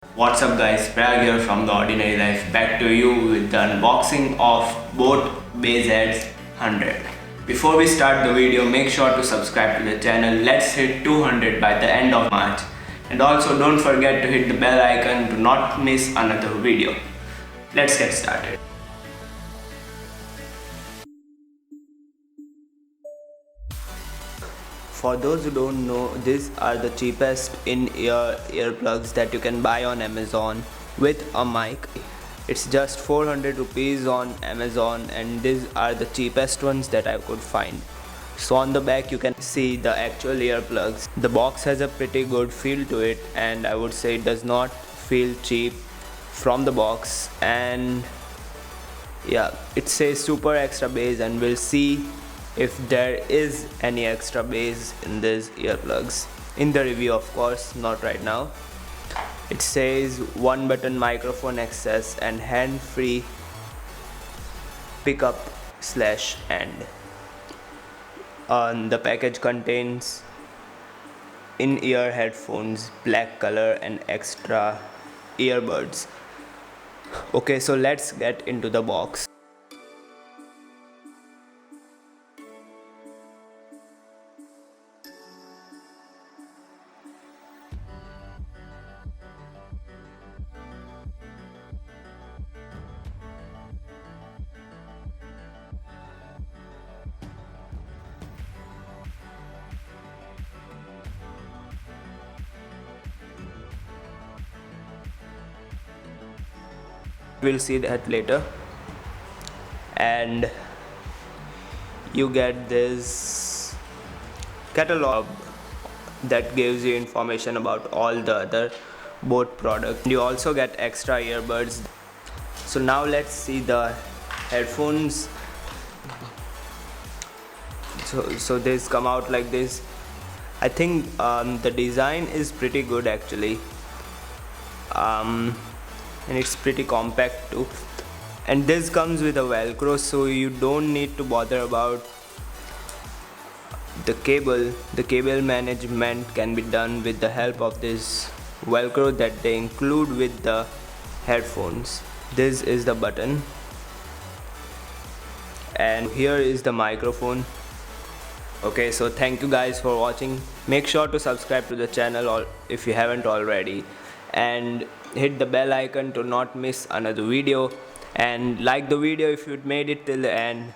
What's up guys, Prag here from The Ordinary Life, back to you with the unboxing of boAt boAt 100. Before we start the video, make sure to subscribe to the channel. Let's hit 200 by the end of March. And also don't forget to hit the bell icon to not miss another video. Let's get started. For those who don't know, these are the cheapest in-ear earplugs that you can buy on Amazon with a mic. It's just 400 rupees on Amazon, and these are the cheapest ones that I could find. So on the back you can see the actual earplugs. The box has a pretty good feel to it, and I would say it does not feel cheap from the box. And yeah, it says super extra bass, and we'll see if there is any extra bass in these earplugs in the review, of course, not right now. It says one button microphone access and hand-free pickup slash end. The package contains in-ear headphones, black color, and extra earbuds. Okay, so let's get into the box. We'll see that later. And you get this catalog that gives you information about all the other boAt products. You also get extra earbuds. So now let's see the headphones. So these come out like this. I think the design is pretty good actually, and it's pretty compact too. And this comes with a velcro, so you don't need to bother about the cable. The cable management can be done with the help of this velcro that they include with the headphones. This is the button, and here is the microphone. Okay, so thank you guys for watching. Make sure to subscribe to the channel or if you haven't already, and hit the bell icon to not miss another video, and like the video if you made it till the end.